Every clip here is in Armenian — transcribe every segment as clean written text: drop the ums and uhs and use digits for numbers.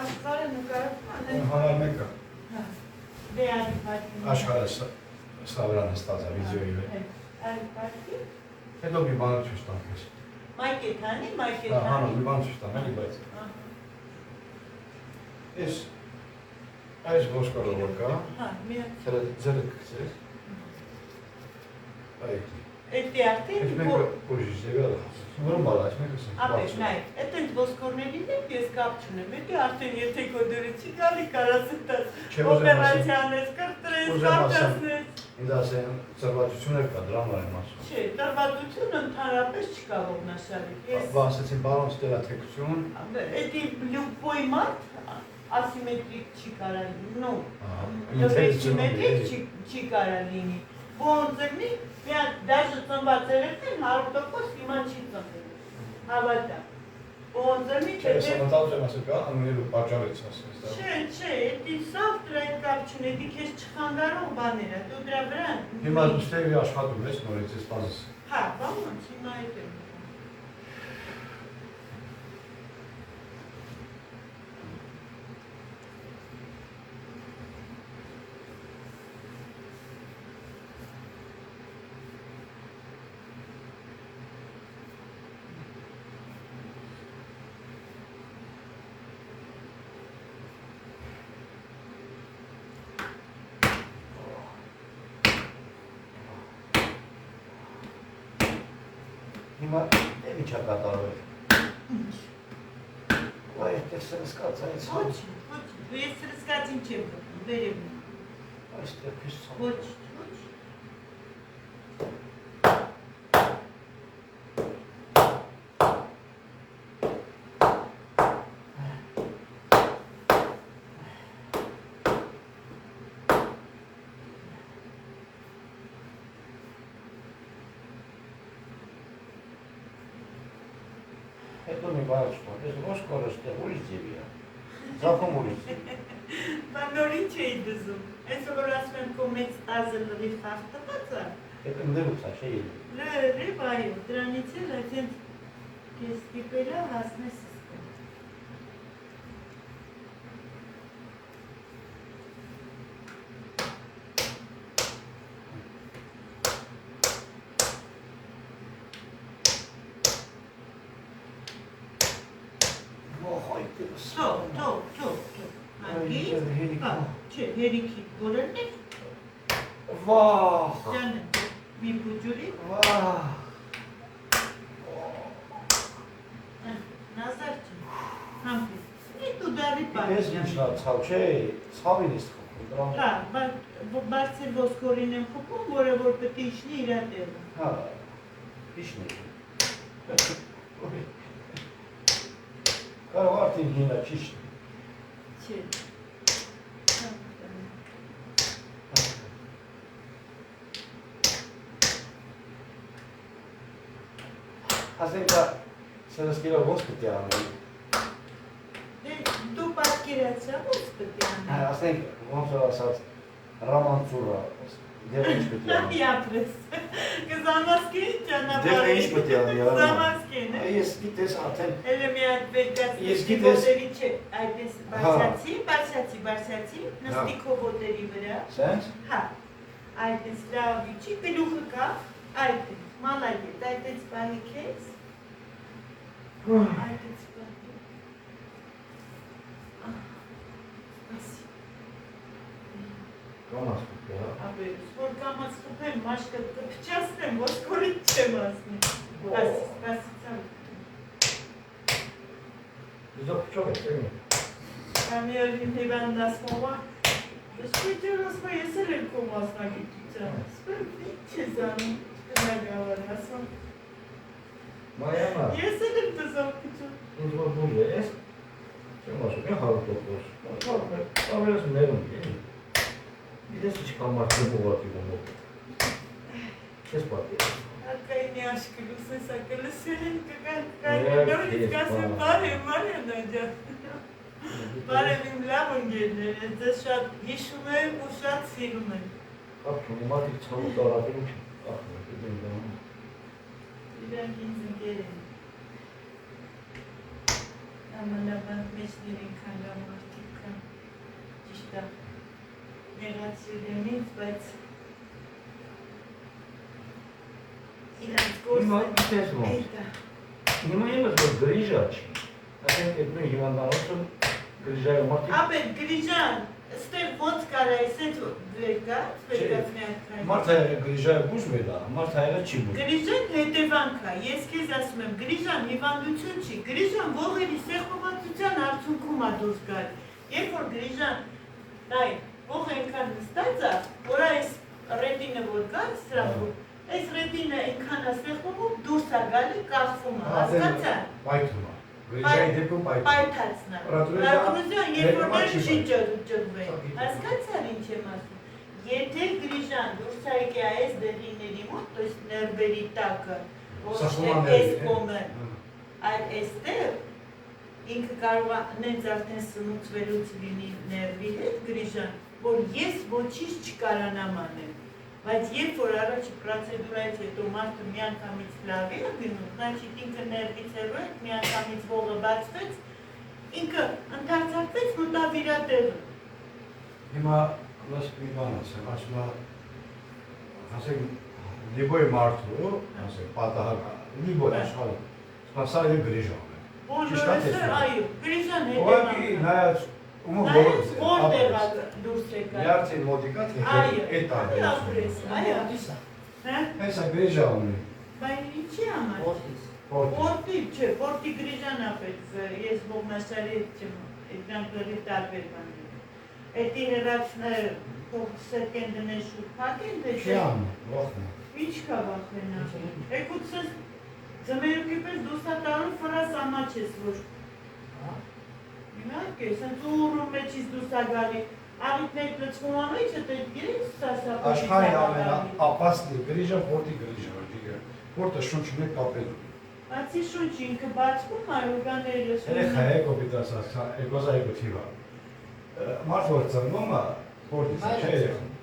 Աշխարհը նկարում Հանար մեկը։ Դե այլ պատի։ Աշխարհը սավրան ստացա վիդեոյի վրա։ Այլ պատի։ Հետո մի բան ցույց տամ քեզ։ Մայկեթանի։ Հա, մի բան ցույց տամ, էլի բայց։ Այս ոսկորը որ կա։ Հա, մի։ Ձերը գցես։ Այ։ Էդի արդեն Այս մեկը փոշի զեգալ։ Նորմալ է, այս մեկը։ Ապեր, նայ, այդ ոսկորներին հետ ես կապ չունեմ, էդի արդեն եթե քո դուրը չի գալի կարաս այդպես օպերացիաներ կրտրես, կարճացնես։ Ինձ ասեն, ծրվածություն կա, դրա համար եմ ասում։ Չէ, ծրվածությունը ընդհանրապես չկա ողնաշարի։ Ասեցին բարոն ստելաթեկություն։ Էդի լյուպոյ մարդ ասիմետրիկ չի կարա լինի, նո, սիմետրիկ չի կարա լինի։ Ոնձերնի, դաժը ծնված երեքն 100% հիմա չի ծնվել, հավատա։ Ոնձերնի Չէ, ես մտածում եմ ասել կա, անունելու պատճառից ասես դա։ Չէ, էդի սավ դրա հետ կապ չունի, էդի քեզ չխանգարող բաներ է, դու դրա վրա։ Հիմա դու ստեղի աշխատում ես նորից ես բազես։ Հա, բանոց, հիմա այդ եմ։ Հիմա դեպի չա կատարվել։ Վայ, այդտեղ սրսկացայից։ Ոչ, դու ես սրսկացին չեմ գտնում, վերև։ Այստեղ քեզ ցավ։ Ոչ։ Հետո մի բան չկա, ես ոսկորը ստեղ ուրիշ ձևի է, ձախում ուրիշ։ Բան նորին չէի դզում, այսօր որ ասում եմ քո մեծ տազը լրիվ խախտված է։ Հետո ընդերուց է, չէի։ Լրիվ այո, դրանից էլ այդենց կես տիպելա հասնես սստում։ Թող, անգից, չէ, հերիքի բոլորն է։ Վահ, Ճանը, մի բուջուրի։ վահ։ Նազար չեմ, համպիս, դու դարի Ես պարի ինչնա ցավ չէ, ցավին ես խփում։ Հա, բարձր ոսկորին եմ խփում, որը որ պետք է իջնի իր տեղը։ Հա, իջնի։ Կարող արդեն հինա ճիշտ։ Չէ։ Ասենք սրսկիրը ոնց պետք է անել։ Դու պատկերացրա ոնց պետք է անել։ Ասենք ոնց որ ասած ռամանցուրա, դեռ ինչ պետք է անել։ Իապրես։ Կզամասկին ճանապարհ։ Դեռ ինչ պետք է անել։ Զամասկին։ Ես գիտես արդեն Էլի մի հատ վերջացի։ Ես գիտես չէ, այդպես բարձացի, նստի քո ոտերի վրա։ Սենց։ Հա։ Այդպես լավ իջի, գլուխը կա, այդպես, մալագետ, այդպես բանի քեզ։ Այդպես բանի։ Կամաս պետք է, հա։ Ապերս, որ կամաց խփեմ, մաշկը կփչացնեմ, ոսկորից չեմ ասնի։ Սպասի ծավ։ Դու փչով ես, էլի։ Կամի ալին հիվանդասմովա, շպիջերոսվա ես էլ եմ կոմ ասնագիտության, սպեր չես անում, կնագավար ասում։ Մայանա։ Ես էլ եմ դզով կիչում։ Ինձ որ բուր ես, չեմ ասում, է հարուտոքոս, ավերս ներում կերի։ Գիտես ինչքան մարդը բողատի գոմով։ Չես պատի։ Արկայինի աշկը լուսես ակլսել են կկանորից կասեմ բարև նաջա։ Բարև իմ լավ ընգերներ, ձեզ շատ հիշում եմ ու շատ սիրում եմ։ Ապրում, մարդիկ ծավուտ արակերում չեմ, ախմը, դեմ դանում։ Իրանք ինձ ընգեր են։ Ամանավանդ մեջներ են կան լամար։ դա նեղացրել եմ ինձ, բայց իրանց Հիմա գործը գիտես ոնց։ էդ է։ Հիմա ևս որ գրիժա չի։ Ասենք այդ նույն հիվանդանոցը գրիժայով մարդիկ Ապետ գրիժան, ստեղ ոնց կարա ես այդ վերկած միանգրային։ Մարդը գրիժայը բուժ վերա, մարդը այրը չի բուժ։ Գրիժան հետևանք է, ես քեզ ասում եմ, գրիժան հիվանդություն չի, գրիժան ողերի սեղմվածության արդյունքում է դուրս գալ։ Երբ որ գրիժան, դայ, ողը այնքան նստած է, որ այս ռետինը որ կա, սրանքում, այս ռետինը այնքան է սեղմում, դուրս է գալի, կախվում է, հասկացա։ Պայթում է։ Գրիժայի դեպքում պայթում։ Պայթացն է։ Պրոտրուզիոն, երբ որ դեր չի ջրվել, հասկացար ինչ եմ ասում։ Եթե գրիժան դուրս է եկե այս դեղիների մոտ, то есть ներվերի տակը, ոչ թե այս կոմը, այլ այստեղ, ինքը կարող է նենց արդեն սնուցվելուց լինի ներվի հետ գրիժան, որ ես ոչինչ չկարանամ անել։ Բայց երբ որ առաջի պրոցեդուրայից հետո մարդը միանգամից լավ է գնում, значит ինքը ներվից հեռու է, միանգամից ողը բացվեց, ինքը ընդարձակվեց, մտավ իր տեղը։ Հիմա լաս մի բան ասեմ, ասում է, ասենք, լիբոյ մարդու, ասենք, պատահական, լիբոյ աշխարհը, սպասա իր գրիժան է։ Բոլորը, այո, գրիժան Ուղղակի հետևանք։ նայած ումը Նայած որտեղ է դուրս եկա։ Լյարդի մոտիկա թե Այո, այդ այո, ապրես, այո։ Հա? Հեսա գրիժա ունի։ Բայց ինչի համար։ Որտի։ Որտի, չէ, որտի գրիժան ապետ, ես ողնաշարի հետ չեմ, դրանք լրիվ տարբեր բաներ։ Էդի հեռացները սերկենդն է շուտ փակեն, թե Չի անում, վախն է։ ինչ կա վախենա։ Եկուց ես ձմերուկի պես դուսատարում ֆրաս ամաչ ես, որ իհարկե, սենց ուռում մեջից դուրս է գալի, աղիքներ լծվում ամեջը, դե գիրեք սասապ Աշխարհի ամենաապասնի գրիժը որտի գրիժը ջիգը, որտը շունչ ունի կապելու։ Բացի շունչ ինքը բացվում է, օրգանները լսում Երեխա է կոպիտաս ասա, էգոզա էգոթիվա։ Մարդ որ ծնվում է, որտից չէ երեխա։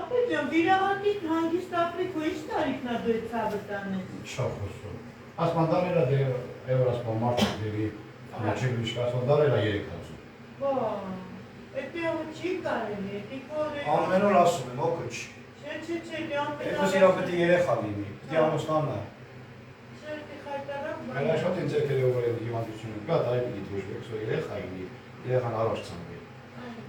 Ապետ ջան, վիրահատիկ հանգիստ ապրիք, ու ինչ տարիքն է դու այդ ցավը տանես։ Չա խոսում։ Ասպանդարելա դե Եվրասպա մարդ դերի, չեմ միշտ ասպանդարելա 300։ Բա, էդի աղը չի կարելի, էդի կորե։ Ամեն օր ասում եմ, օգը չի։ Չէ, դե ամպետ Էդպես իրան պետք է երեխա լինի, պետք է ամուսնանա։ Չէ, դե խայտարակ բան։ Մեր աշխատի ինձ եկել է որ հիվանդությունը կա, դա պիտի դժվար, սո երեխա լինի, երեխան առաջ ցանվի։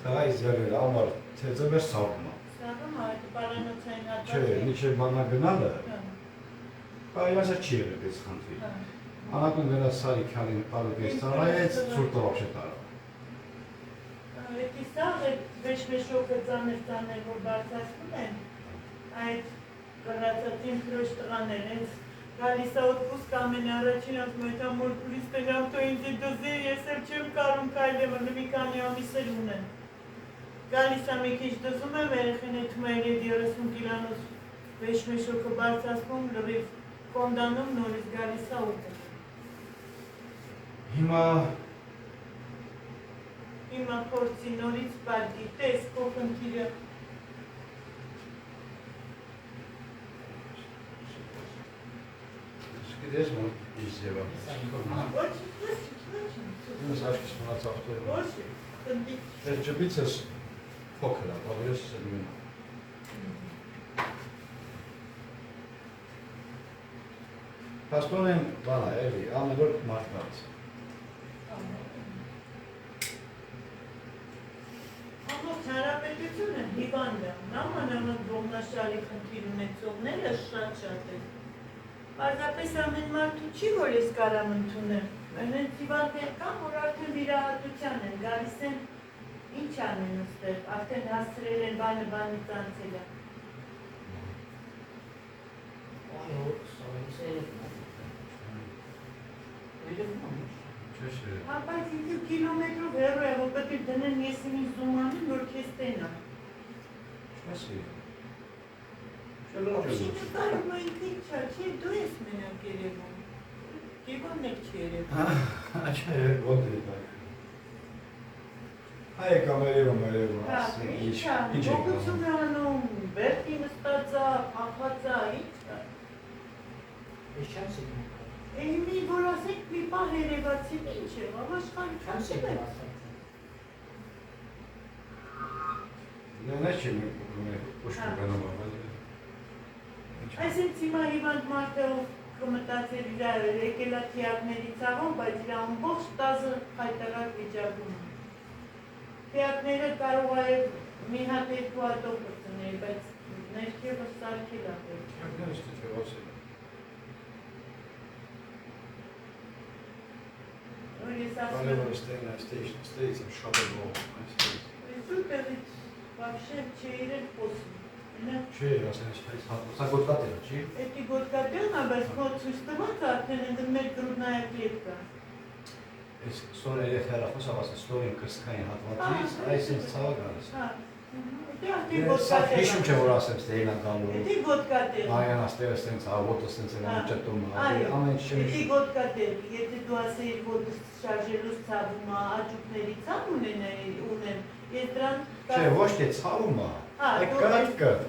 Դա իզերել ամար, թե ձեր սարքում է։ Սարում այդ պարանոցային հատված։ Չէ, միջև մանա գնալը, բայց չի եղել այս խնդրի։ Անակում գնա սարի քանի տարուկես ծառայեց, ցուրտը вообще տարա։ Էդի սաղ է վեշվեշոկը ծաներ, որ բարձասվում են, այդ կռացածին քրոջ տղաներ, հենց գալիս է օդպուսկ ամեն առաջին ասում է, մոր տուրիստեն ավտո ինձ է դոզի, ես էլ չեմ կարում կայլեմ, մի քանի ամիս էլ ունեն։ Գալիս է մի քիչ դզում եմ, երեխեն եթում է 30 կիլանոց վեշվեշոկը բարձասվում, լրիվ կոնդանում, նորից գալիս է ուտել։ Հիմա փորձի նորից պատի, տես քո խնդիրը։ Գիտես ո՞ր ის եվա։ Ոչ, Ես աշկիս մնացավ տորը։ ոչ, խնդիր։ Դե ջբիցս փոքր է, բայց ես սերուն։ Պաստորեն բանա, էլի, ամեն օր մարդկանց։ Ամոց հարապետությունը հիվանդ է, նամանավանդ ողնաշարի խնդիր ունեցողները շատ են։ Պարզապես ամեն մարդու չի, որ ես կարամ ընդունեմ։ Հենց հիվանդներ կան, որ արդեն վիրահատության են, գալիս են, ինչ անեն ուստեղ, արդեն հասցրել են բանի ծանցել է։ Հա, բայց ինքը կիլոմետրով հեռու է, որ պետք է դնեն ես ինձ զումանին, որ քեզ տենա։ Չմեսի։ Շինը կարում է ինքը իչա, չէ, դու ես մենակ երևում։ Դիվան եք չի երևում։ Չէ, ոտի դա։ Հայ կամերևում երևում, Հա, ինչ իչա, ողություն է անում, բերտի նստածա, աղվածա, իչա։ Ես չեմ սիկնում։ Մի որ ասեք մի պահ երևացին ինչ է, ավաշխարի չասում եմ։ Նենեչին ուշք գնոմ Այսինքն հիմա հիվանդ մարդը կմտածել իրար եկել է թիակների ցավով, բայց իր ամբողջ տազը խայտարակ վիճակում է։ Թիակները կարող է մի հատ երկու հատով կծնել, բայց ներքևը սարքել է պետք։ Ես ասում եմ, вообще չերել խոսում։ Չէ, ասենց սա գոտկատել է, չի։ Էդի գոտկատելն է, բայց քո ցույց տված արդեն ընդ մեր գրուտնայա կլիպկա։ Այս ստորը երեխայախոս ավասը ստորին կրսկային հատվածից, այսինց ցավը գալիս։ Հա։ Սա հիշում չէ, որ ասեմ ստեյլան գալու։ Էդի գոտկատել։ Այան աստերը ստենց, ոտը ստենց են անջատում, ամեն ինչ Էդի գոտկատել, եթե դու ասեիր ոտս շարժելուց ցավում է, աճուկների ցավ ունեմ, ես դրան Չէ, ոչ թե ցավում է, կտ,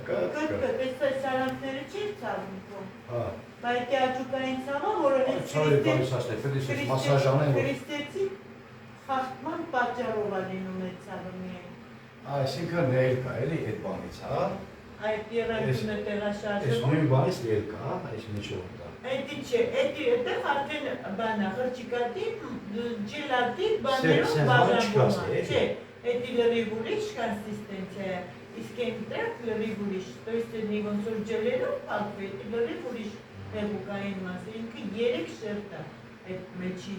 Այս սարանքները չէր ցավում քո։ Հա։ Բայց աճուկային ցավը, որը Ցավը գալիս ասել, պետք է մասաժանեն, որ քրիստեցի խախտման պատճառով է լինում այդ ցավը միայն։ Այսինքն ներկա էլի այդ բանից, հա։ Այդ երակյունը Այս տեղաշարժվում։ նույն բանից ներկա, հա, այս միջով դա։ Էդի չէ, այդտեղ արդեն բանա, խրճիկատի, ջելատի բաներով բաժանվում է, չէ, էդի լրիվ ուրիշ կոնսիստենցիա է, իսկ այնտեղ լրիվ ուրիշ, то есть էդի ոնց որ ջելերով փակվի, էդի լրիվ ուրիշ հեղուկային մասը, ինքը 3 շերտ է այդ մեջի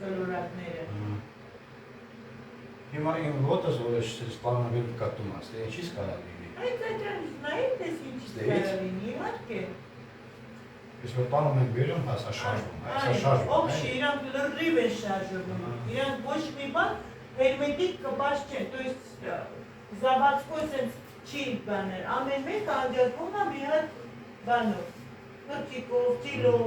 կլորակները։ Հիմա իմ ոտս, որ ես սպանավել կատում աստ, ինչի՞ս կարա լինի։ Այդ այդրանից նայեք, ես ինչի կարա լինի, իհարկե։ Ես որ պանում ենք բերում, հասա շարժվում, հասա շարժվում։ Օբշի, իրանք լրիվ են շարժվում, իրանք ոչ մի բան հերմետիկ կպաշ չեն, то есть զավացքո սենց չի բաներ, ամեն մեկ անդերվում է մի հատ բանով, հրճիկով, ծիլով։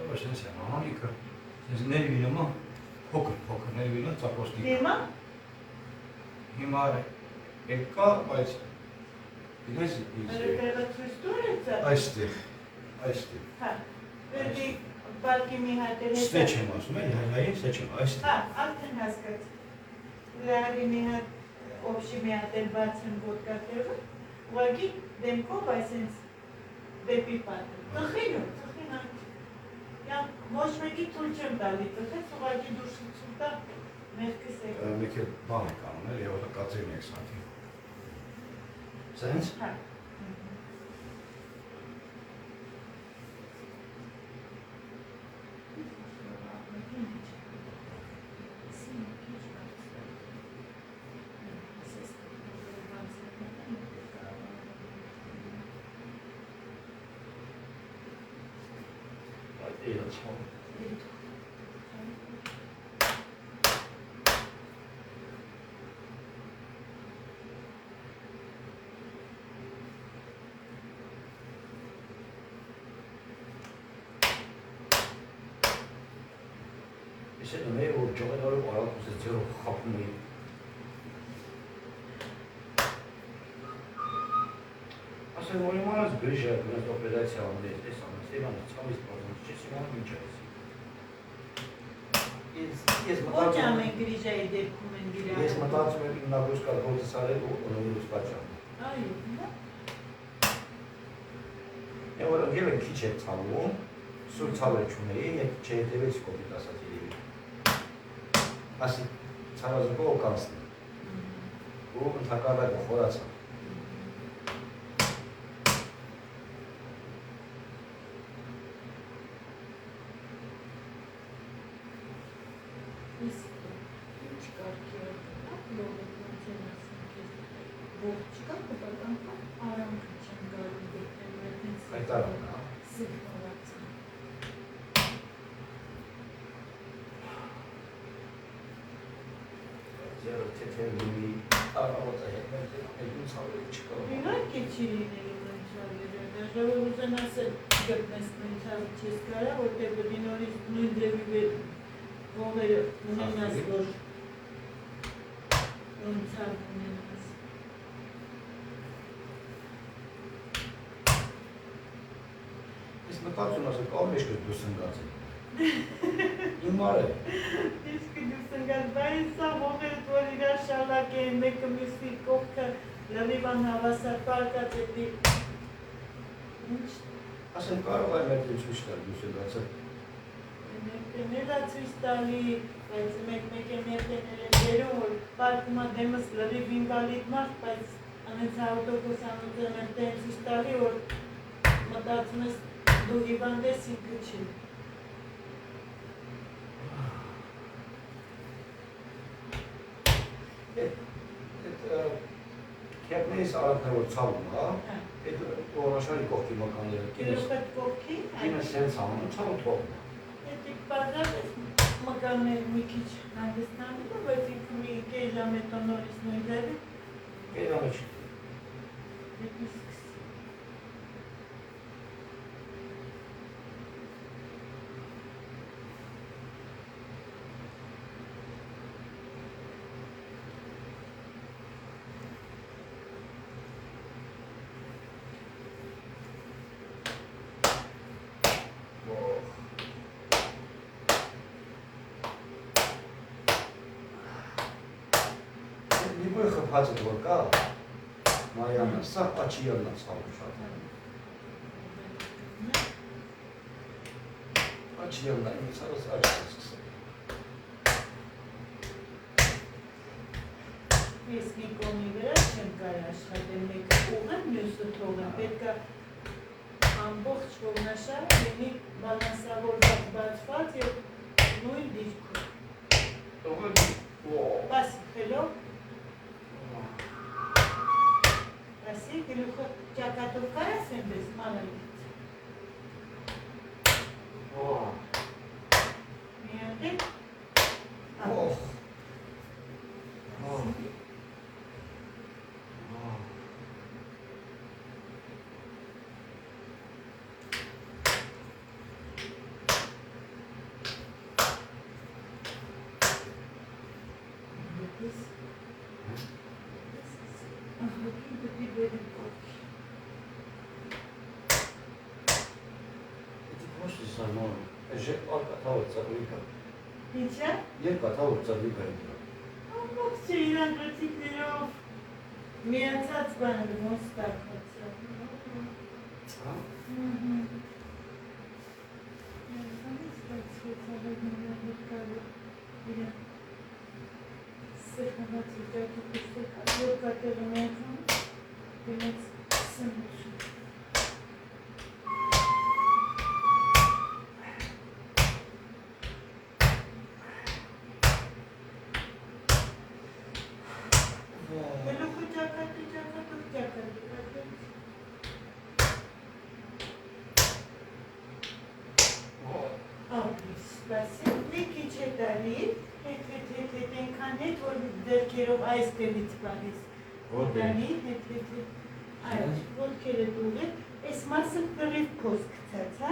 Ոչ ես եմ, անիկը, ես ներվիլում եմ, փոքր ներվիլը, ծապոստիկ։ Հիմա եկա, բայց իրես այստեղ։ Հա, վերդի բալկի մի հատ էլ Ստեչ եմ ասում, հայլային ստեչ եմ, այստեղ։ Հա, արդեն հասկաց։ Լարի մի հատ, օբշի մի հատ էլ բաց են ոտկատեղը, ուղագի դեմքով այսենց դեպի պատը։ Տխինում, ոչ մեկի թույլ չեմ տալի, տխեց ուղագի դուրսություն տա, մեղքս եք։ Մեկ էլ բան եք անում, էլ և ոտը կացերն եք սանթի։ Սենց։ Հա։ Ես էլ ունեի, որ ճողերով արալ պոզիցիորով խապում էի։ Ասել, որ իմանաց գրիշը, գնաց օպերացիա ամեն ես անես, իմանաց ծավից պարզանց, չես իմանաց ինչ այս։ Ոչ ամեն գրիժայի դեպքում են գիրահարվում։ Ես մտածում եմ իմ նագույս կար գործս արել ու ունենալուց պատճառ։ Այո, հա։ Եվ որ ընկել են քիչ է ցավում, սուր ցավը չունեի, եկ չհետևեցի կոպիտ ասած երևի։ Ասի ցավազուկով կանցնի։ Ու ընդհակառակը խորացա։ Իհարկե չի լինելու նույնչավերը, դժվար ուզենաս գտնես նույնչավը չես կարա, որտեղ բդի նորից նույն ձևի ողերը ունենաս, որ նույնչավ ունենաս։ Ես մտածում ասել կարող ես դու սնգած Հիմար է Իսկ դու սնգած բայց սա ողերը որ իրար շալակ են մեկը մյուսի կողքը լրիվան հավասար պարկած է ինչ ասեմ կարող է մեր ցույց տալ դու սնգածը Ներդա ցույց տալի բայց մեկ ներդեներ են դերում որ պարկումա դեմս լրիվ ինվալիդ մարդ բայց անենց ավտոբուս անուտեն են տեն ցույց տալի որ մտածում ես դու հիվանդ ես ինքը չի Քերնես արանքավոր ցավում, հա։ Այդ որոշալի կողքի մականները։ Կինս սենց անում, ցավը թողնում։ Այդ բարձր մկաններ մի քիչ հանգստանում, բայց ինքը մի կեժամ է տոնորից նույնները։ Կեժամը չի։ Նիբոյ խփած է որ կա, Մարիամը, սա աչիյանն է ցավում շատ։ Աչիյանն է, ինձ հարս աչիյանը սկսել։ Ես մի կողմի վրա չեմ կարի աշխատել, մեկը ուղղեմ, մյուսը թողեմ, պետք է ամբողջ ողնաշարը լինի բալանսավորված բացված և նույն դիրքում։ Պասի խելով, պասի գլուխը ճակատով կարաս եմ բես մանալից։ Միատեք, Ինչա? Երկա թավոր ծավիկա է դրա։ Ամբողջ չէ իրան գրծիկներով միացած բաներ ոնց տակացա։ Հա? Ես ստացվեց ավագնորը երկարը իրան սեխանած ուտակի պստեքա երկատեղը մեկում դիմեց սնություն։ Մի քիչ է տալի, հետ ենքան հետ, որ դերքերով այս տելից բանիս դանի, հետ, ոտքերը տուղել, այս մասը կրիվ փոս կցած,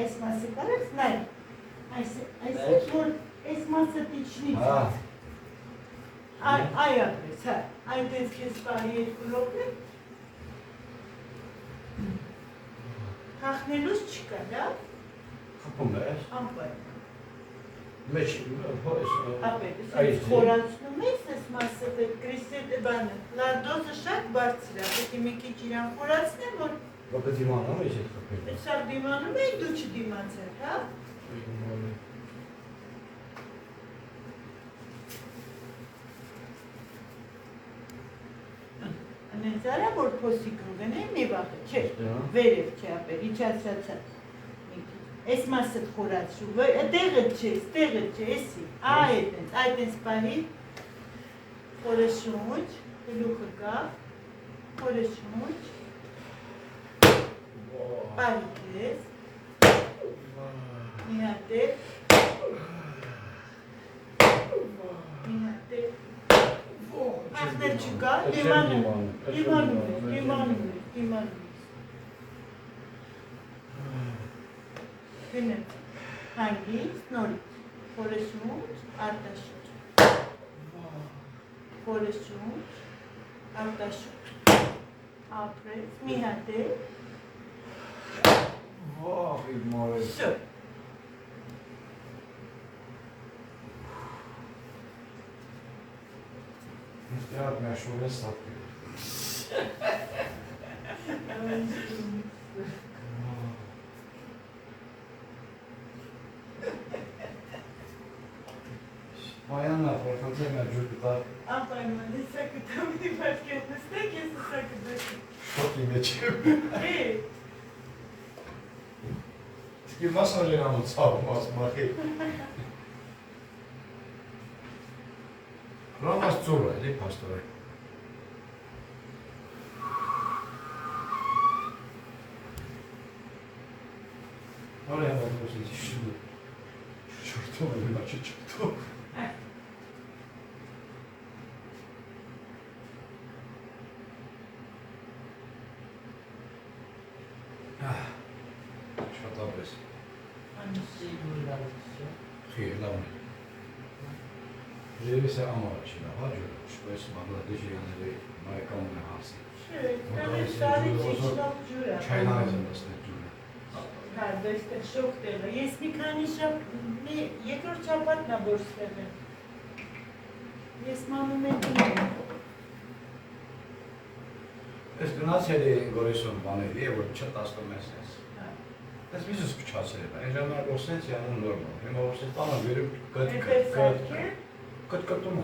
այս մասը կարած, նայ, այս որ այս մասը տիչնից, այ ապրես, այդ ես կեզ պահի երկու լոպն է, հախնելուս չկա, լավ, Խփում ես։ անպայման։ Մեջ Ապետ, խորացնում ես ես մասը կրիսետը բանը, լարդոզը շատ բարձր է, պետի մի քիչ իրան խորացնեմ, որ Բակը դիմանում ես այդ խփել։ Այդ սավ դիմանում է, դու չդիմացել, հա? Անենց արա, որ փոսի կնգն է, մի բախը, չէ, վերև չէ ապեր, իչացացա։ Այս մասը խորացրու, տեղը չէ, էսի, այդենց պահի, խորը շունչ, գլուխը կավ, խորը շունչ, պահի կես, մի հատեք, ախներ չկա, դիմանում ես, Գնեց, հանգից, նորից, խորեսունչ, արտաշուչ, խորեսունչ, արտաշուչ, ապրեց, մի հատ է, Vah, bir mare. Всё. Ya ben şöyle satayım. Bayanlar, farkında mevcutlar Apaymanı sakıtamayı başka etmesine kesin sakıtasın. çok iyi geçiyor. İyi. Çünkü masaj inanın savunmaz maki. Ramas Zura, eli pastori. Oraya bakıyorsunuz şimdi. Şurada bir maçı çıktı. Şurada biz. Hangisi uğraşıyor? Xeyirler mi? Jelisi Amaraç'la hacıyormuş. Böylesi Bangladeş'e yanında Maykam'ın hası. Şey, Ondan ben sonra sadece o zaman içten cüre. Çaylar izlemesine cümle. Kardeşte şok dela. Jesmi kanişap, jekor čapat na borsteve. Jesmanu medine. Es donațiile Gorisun Banei, e vor ce tastă mesaj. Es visus cu ceasele, e jamar osenția nu normal. E mă osențana verim cât tu mă.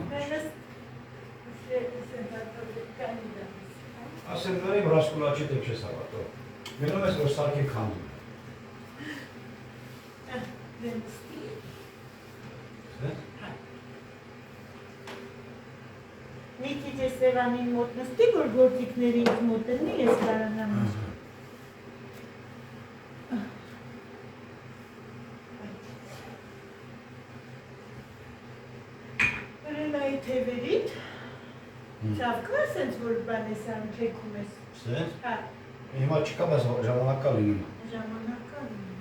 Asem verim rascula ce te ce sabato. Venom es o sarki kandu. Նիկիջե Սևանին մոտ նստի, որ գործիքների մոտ լինի, ես կարանամ։ Վրենայի թևերիտ, ծավկա սենց, որ բան ես անում, թեքում ես։ Սենց? Հա, Հիմա չկա, բայց ժամանակա լինում։ ժամանակա լինի։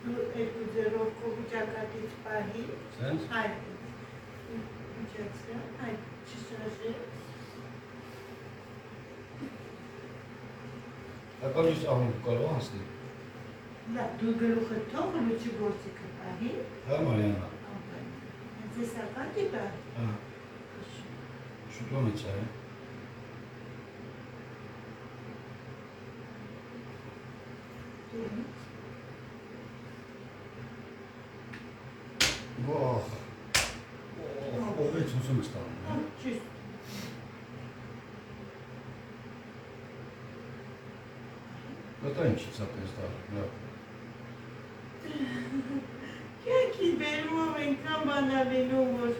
Երկու ձերով կողուճակատից պահի, Սենց? այդ, միջացրան, այդ չշաժե, Ակալիս անում կարող անցնի։ լավ, դու գլուխը թող, լուչի գործիքը պահի, Հա Մարիանա։ հենց ես ակատի պահի, Հա։ Շուտոնից է։ Վախ։ Ո՞վ է ցույց ստանում։ չիս, Դա ինչի՞ց է պես դա։ կյակի բերումով ենքան բանավելու, որ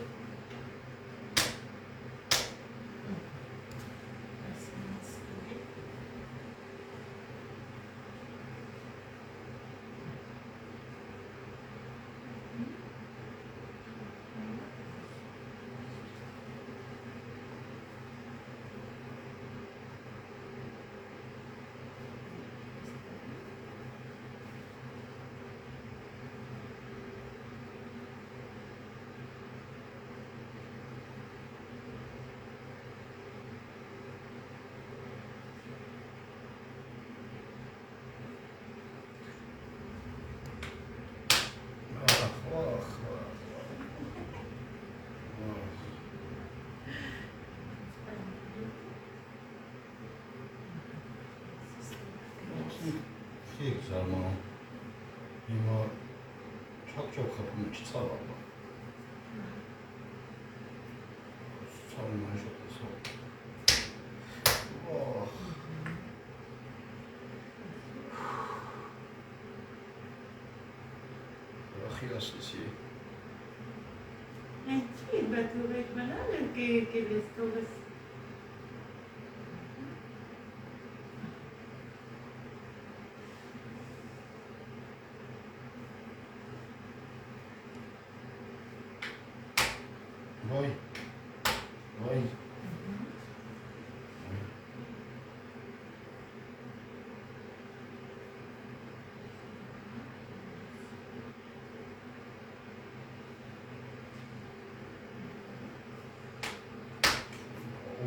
Խիղճ զարմանում։ Հիմա չակ-չակ խփում չցավալը։ Ցավում է շատ ցավ։ Ահ։ Ախիասի։ Ինչի, բայց ու այդ մնալ են կեկել ես թողս։ Ոյ։ Ոյ։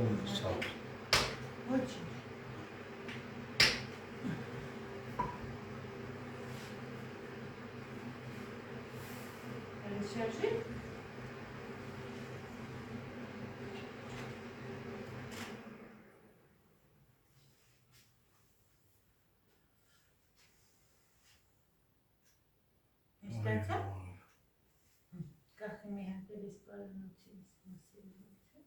Ո՞ւմ սա։ Очень. Расскажи. Ստացա։ Կախի մի հատ էլ իսպարանոցից մասիլիցը։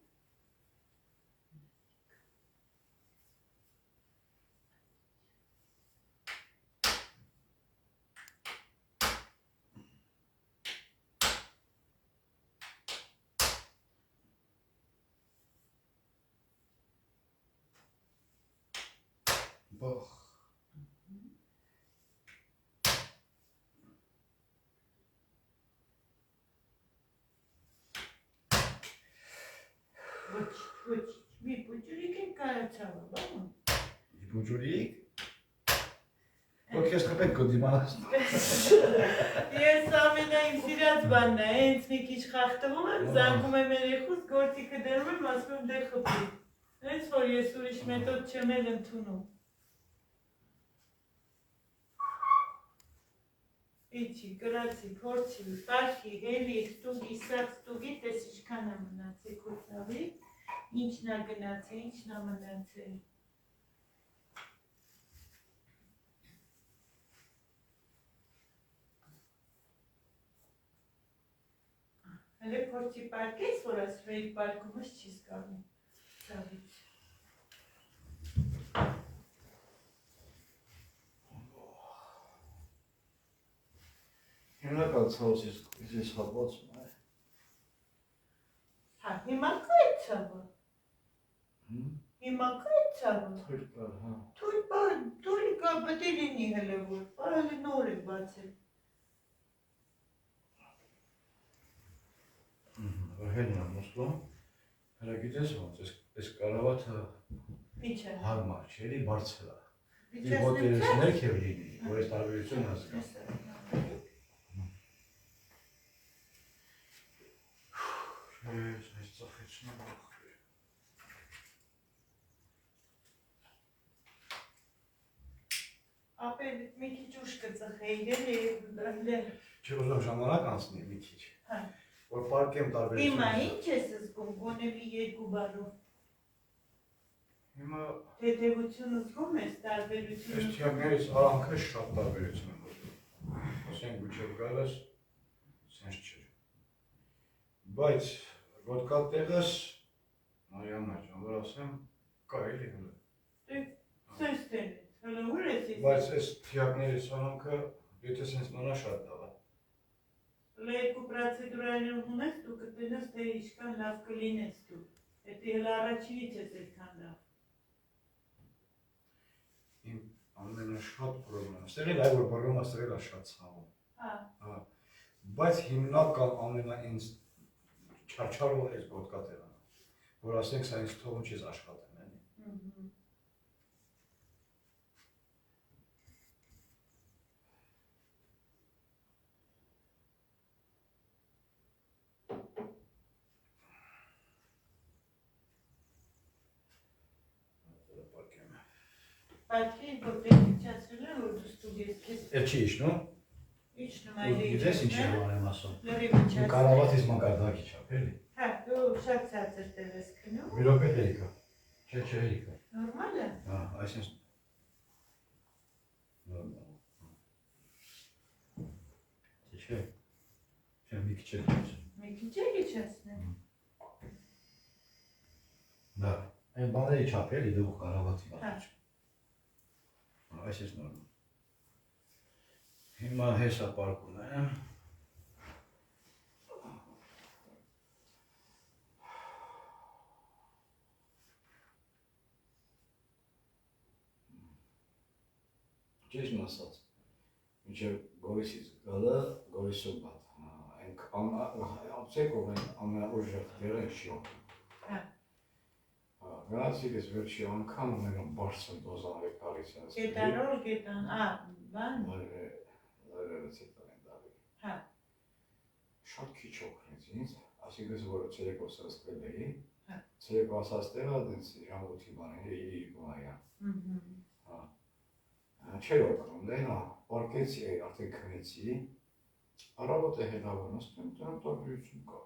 Բախ։ Ոչ, մի փոքրիկ են կարացավը, բան։ Իբուջուրիկ։ Որ քեզ խփեք կդիմանաս։ Ես ամենայն սիրած բանն է, հենց մի քիչ խախտվում եմ, զանգում եմ երեխուս, գործիքը դնում եմ, ասում եմ դե խփի։ Հենց որ ես ուրիշ մեթոդ չեմ էլ ընդունում։ Իջի, գրացի, փորձի, պարքի, հելի, ստուգի, սակ ստուգի, տես ինչքան է մնացել կործավի, ինչն է գնացել, ինչն է մնացել։ Հələ փորձի պարկես, որ ասում էի պարկումս չի սկանում, ծավից։ Հիմնակալ ցավս ես հապացում է։ Հա, հիմա կա է ցավը։ Հիմա կա է ցավը։ Թույլ կար, հա։ Թույլ կա, պետք է լինի հələ որ, պարալի նոր է բացել։ Հենն եմ ուսլում, հələ գիտես ոնց, ես կարավաթը Ինչ է։ հարմար չէ, էլի բարձր է։ Իմ Իջացնեմ ոտերս ցավ։ ներքև լինի, որ ես տարբերություն հասկամ։ Ես այս ծախեցնում եմ։ Ապել մի քիչ ուշ կծխեիր էլի, Չէ, ուզում ժամանակ անցնի մի քիչ, հա։ որ պարկեմ տարբերություն։ Հիմա ինչ ես զգում, գոնե մի երկու բառով։ Հիմա Թեթևություն զգում ես, այս տարբերություն։ թիակներից արանքը շատ տարբերություն եմ ուզում։ Ասենք գուչև գալս, սենց չէր։ Բայց ոտկա տեղս, Մարիաննա ջան, որ ասեմ, կա էլի հələ։ Սենց տենից, հələ ուր ես ես։ Բայց այս թիակներից արանքը, եթե սենց մնա շատ լավ է։ Երկու պրոցեդուրայում ունես, դու կտենաս, թե ինչքան լավ կլինես դու։ Եթե հələ առաջինից ես այդքան լավ։ Իմ ամենաշատ պրոբլեմը, ստեղ էլ այ որ բռնում աստրել է շատ ցավում։ Հա։ Բայց հիմնական ամենաինձ չարչարող այս ոտկա տեղանա, որ ասենք սա ինձ թողում չես աշխատեմ, էլի։ Պարկի, որտեղ իջացրել են, որ դու ստուգես քեզ։ Էլ չի իշնում։ Իջնում այլ Գիտես ինչ եմ արեմ ասում։ լրիվ իջացրել։ Կարավաթից մակարդակի չափ, էլի։ Հա, դու շատ ցածր տեղ ես քնում։ Մի րոպե հերիքա։ Չէ, հերիքա։ Նորմալ է։ Հա, այսինքն նորմալ։ Չէ։ Չէ, մի քիչ էլ։ Մի քիչ էլ իջացնեմ։ Դա, այն բաների չափ էլի դու կարավաթի Հա։ բան։ Այսինքն նորմալ։ Հիմա հեսա պարկում եմ։ Ճիշտ ասած, մինչև Գորիսից գալը Գորիսով բաթ, Ցեկովն ամենաուժեղ դերը շիո։ Հա։ Գնացիքս վերջի անգամ ունեն բարձր դոզան եկարից են։ Գետան, բան։ Ռեցեպտորեն դավի։ Հա։ Շատ քիչ օգնեց ինձ, ասիկս որ ցերեկով սրսկել էի։ Հա։ Ցերեկով ասած տեղը դից ժամուտի բաներ էի գոյա։ Հա։ Չէր օգնում, դենա, պարկեցի էի, արդեն քնեցի։ Առավոտը հետավորնս, դրանք տարբերություն կա։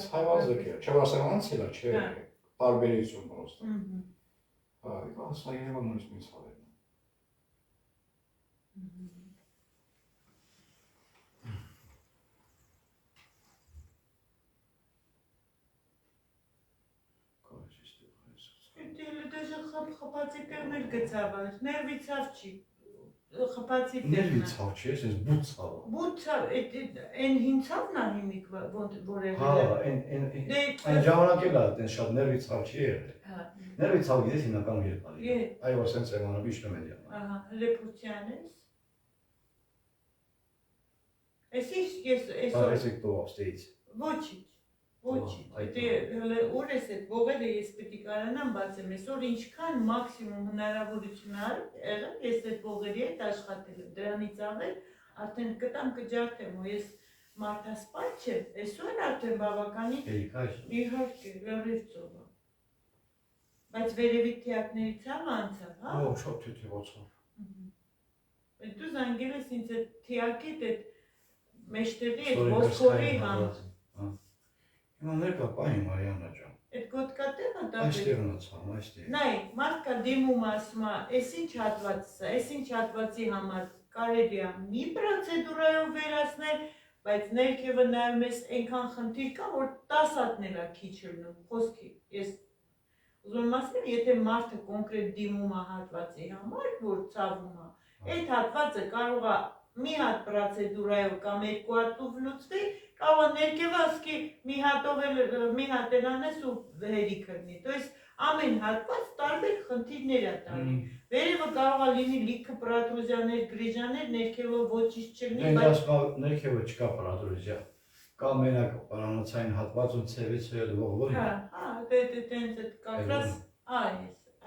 Ցավազգեր, չվասանցել է, չէ, տարբերություն պրոստը։ Հա, սա Երևանից մի ցավ է։ Խփացիկներ գցավար, ներվի ցավ չի։ Խփացիկ Ներվի ցավ չի, ես բուտ ցավ։ Բուտ ցավ, այն հին ցավն է հիմիկ որ է։ Հա, այն ժամանակ էլ այդտեն շատ ներվի ցավ չի եղել։ Հա։ Ներվի ցավ գիտես հիմնականում երբ ալի։ Է։ Այո, սենց եղանով իջնում են եղան։ Ահա, Լեփության ես։ Ես Այս եք տով ապստեից։ Ոչինչ։ Դե հələ ուր ես այդ ողերը ես պետք է կարողանամ բացեմ, այսօր ինչքան մաքսիմում հնարավորություն եղել, ես այդ ողերի հետ աշխատել եմ, դրանից ավել արդեն կտամ կջարդեմ, ու ես մարդասպան չեմ, այսօր արդեն բավականին իհարկե, լրիվ ծովը, բայց վերևի թիակների ցավը անցավ, հա? Օ, շատ թեթևացավ։ Դու զանգել ես ինձ այդ թիակիդ այդ մեջտեղի այդ ոսկորի համար։ Հիմա ներկա պահի Մարիաննա ջան։ Այդ գոտկատեղը դա Այստեղն է ցամ, այստեղ։ Նայ, մարդկա դիմում ասում է, այս ինչ հատվածս է, այս ինչ հատվածի համար կարելի է մի պրոցեդուրայով վերացնել, բայց ներքևը նայում ես այնքան խնդիր կա, որ 10 հատնել է քիչ լինում, խոսքի։ Ես ուզում եմ ասել, եթե մարդը կոնկրետ դիմում է հատվածի համար, որ ցավում է, այդ հատվածը կարող է մի հատ պրոցեդուրայով կամ երկու հատով լուծվի, կարող է ներքևը ասկի մի հատ էլ անես ու հերիք լինի, то есть ամեն հատված տարբեր խնդիրներ է տալի, վերևը կարող է լինի լիքը պրոտրուզիաներ, գրիժաներ, ներքևը ոչինչ չլինի, բայց ներքևը չկա պրոտրուզիա, կա մենակ պարանոցային հատվածում ցևից ողորի։ Հա, տենց այդ կակրած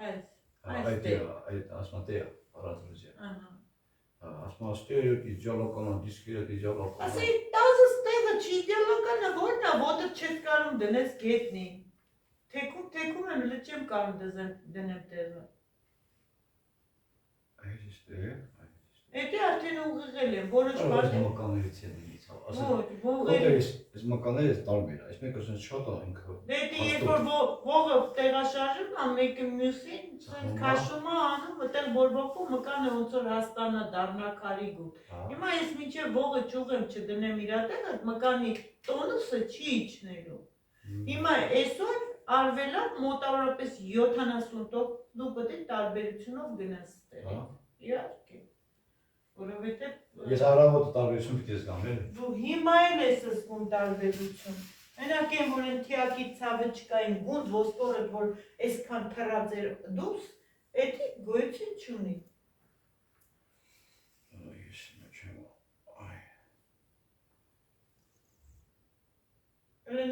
այս ասմատեա պրոտրուզիա։ Ահա։ Ասма ստերեոդիալոկան, դիսկրետիալոկան։ Ասի 10 ստեղը չի իդեալականը որն է, ոտը չես կարում դնես գետնի։ Թեքում եմ լճեմ կարում դնեմ տեղը։ Այս ստեղ։ Էդի արդեն ուղղել եմ, որոշ բաժին։ Մականներից են ինձ։ Ոչ, Այս մականներից տարբեր է, այս մեկը սենց շատ է ինքը։ Դե երբ որ ողը տեղաշարժում է, մեկը մյուսին, սենց քաշում է անում, այդտեղ բորբոքում մկանը ոնց որ հաստանա դառնա քարի գուտ։ Հիմա ես մինչև ողը ճուղեմ չդնեմ իր տեղը, մկանի տոնուսը չի իջնելու։ Հիմա այսօր արվել է մոտավորապես 70% դու պետք է տարբերությունով գնաս տեղը։ Իհարկե։ Որովհետև Ես առավոտը տարբերություն պիտի զգամ, էլի։ Դու հիմա էլ ես զգում տարբերություն։ Մենակ են, որ են թիակի ցավը չկային գունդ ոսկորը, որ այսքան թռած էր դուրս, էդի գոյություն չունի։ Ես չեմ, այ։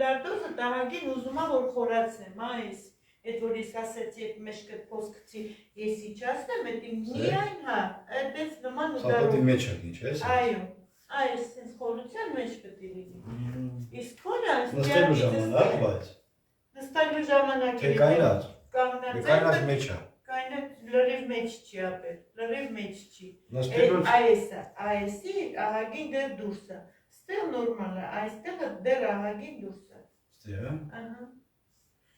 Լարդոզը տահագին ուզում է, որ խորացնեմ, այս, այդ որ ես ասեցի, այդ մեջքը փոսկցի, ես իջացնեմ, էդի միայն, հա, այդպես նման ու դարով։ Սապատի մեջ է ինչ, ես։ Այո, այս սենց խորության մեջ պետք է լինի։ Իսկ խորը նստելու ժամանակ, բայց։ Նստելու ժամանակ։ Թե կայնած։ Կայնած մեջ է։ Կայնած լրիվ մեջ չի ապել, լրիվ մեջ չի։ Նստելու։ Այսի ահագին դեր դուրս է։ Ստեղ նորմալ է, այստեղը դեր ահագին դուրս է։ Ստեղ։ Ահա։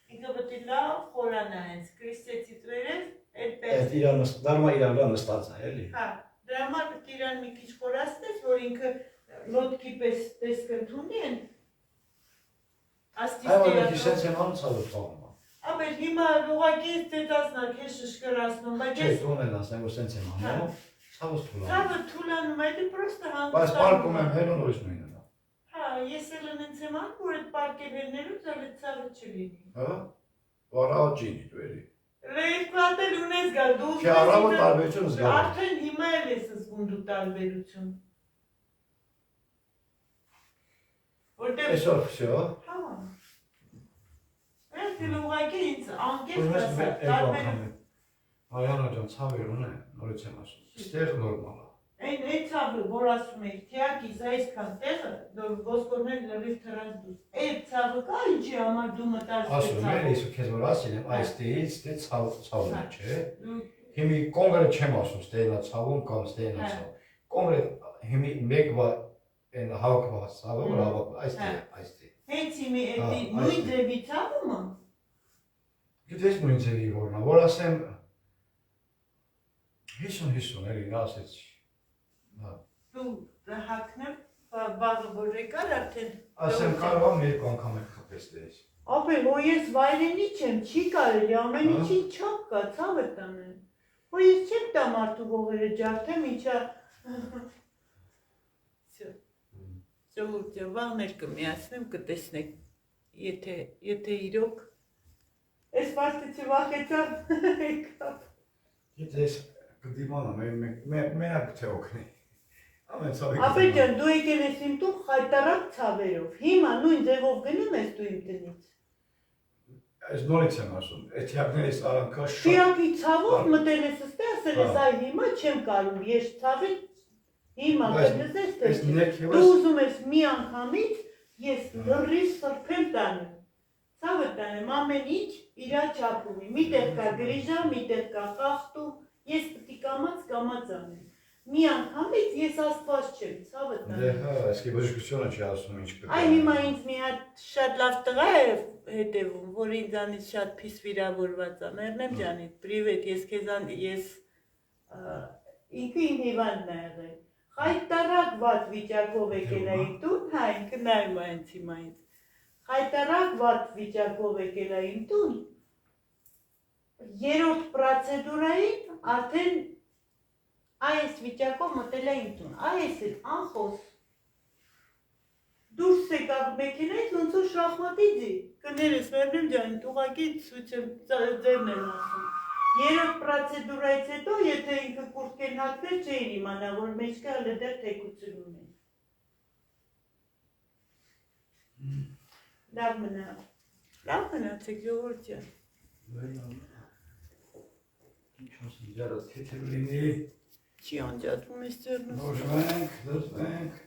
Ինքը պետք է լավ խորանա հենց, կրիստեցից վերև, այդպես։ Այդ իրան դարմա իրան վրա նստած է, էլի։ Հա, դրա համար պետք է իրան մի քիչ խորացնես, որ ինքը լոտքի պես տեսք ընդունի են։ Այո, դի սենց եմ անում ցավը թողում։ Ապեր հիմա ուղղակի դետասնա քեզ շշկրացնում, բայց Չէ, թողն են ասեմ, որ սենց եմ անում, ցավը թուլանում։ Ցավը թուլանում, այդ պրոստը հանգստանում։ Բայց պարկում եմ հերոն ուրիշ նույնն է։ Հա, ես էլ նենց եմ անում, որ այդ պարկերներուց այլ ցավը չլինի։ Հա, վարաճինի դու էլի։ Երկու հատ էլ ունես գալ, դու Չէ, առավոտ տարբերություն զգամ։ Արդեն հիմա էլ ես զգում դու տարբերություն։ որտեղ Այսօր վсё։ հա։ Ես դիլուղակի ինձ անկես Ուրեմն ասա, այդ տարբեր անգամ Արիանա ջան, ցավեր ունե, նորից եմ ասում։ Ստեղ նորմալ է։ Այն ցավը, որ ասում եք, թիակից այսքան տեղը, ոսկորներ լրիվ թռած դուս։ Այդ ցավը կա ինչի համար դու մտած Ասում եմ, ես քեզ որ ասին եմ, այստեղից դե ցավն է, չէ։ Հիմի կոնկրետ չեմ ասում, ստեյնա ցավում կամ ստեյնա ցավ։ Կոնկրետ հիմի մեկ բա այն հավաքված ցավը, որ հավաք այստեղ։ Հենց իմի էդի նույն ձևի ցավումը։ Գիտես նույն ձևի որնա, որ ասեմ 50-50 էլի ասեցի։ Դու հակնებ բաղը որ եկար արդեն։ Ասեմ կարող եմ երկու անգամ էլ խփես դες։ Ապե հո ես վայրենի չեմ, չի կարելի ամեն ինչի չափ կա, ցավը տանեն։ Հո ես չեմ տա մարդու ողերը ջարդեմ, ինչա։ Ժողովուրդ, վաղներ կմիացնեմ, կտեսնեք, եթե իրոք այս վաստիցի վախեցավ եկավ։ Գիտես կդիմանամ, մենակ թե օգնի։ Ամեն ցավի։ Ապե ջան, դու եկել ես իմ տուն խայտարակ ցավերով, հիմա նույն ձևով գնում ես դու իմ տնից։ Այս նորից եմ ասում, էթիակներից արանքա շատ։ Թիակի ցավով մտել ես ստե, ասել ես այ հիմա չեմ կարող, ես ցավի հիմա կլսես թե դու ուզում ես մի անգամից ես լրիվ սրբեմ տանեմ, ցավը տանեմ ամեն ինչ իրա չափում, միտեղ կա գրիժա, միտեղ կա խախտում, ես պետք է կամաց անեմ, մի անգամից ես աստված չեմ, ցավը տանեմ։ Դե հա, այսքի բժշկությունը չի ասում ինչ պետք է։ Այ հիմա ինձ մի հատ շատ լավ տղա է հետևում, որ ինձանից շատ փիս վիրավորված է, Մերնեմ ջանիդ, պրիվետ, ես ինքը իմ հիվանդն է եղել, խայտարակ վատ վիճակով եկել է իմ տուն, հա ինքը նայում է հենց հիմա ինձ, խայտարակ վատ վիճակով եկել է իմ տուն, երրորդ պրոցեդուրային արդեն այս վիճակով մտել է իմ տուն, այս էլ անխոս դուրս եկավ մեքենայից ոնց որ շախմատի կներես Մերնեմ ջանիդ, ուղղակի ցույց եմ ձևն եմ ասում։ Երրորդ պրոցեդուրայից հետո, եթե ինքը կուրտքերն հագներ, չէին իմանա, որ մեջքը հələ դեռ թեքություն ունի։ Լավ մնացեք ժողովուրդ ջան։ Ինչ ասեմ, ջարդ թեթև լինի։ Չի անջատվում ես ձեռնս։ Դոժվենք, դոժվենք։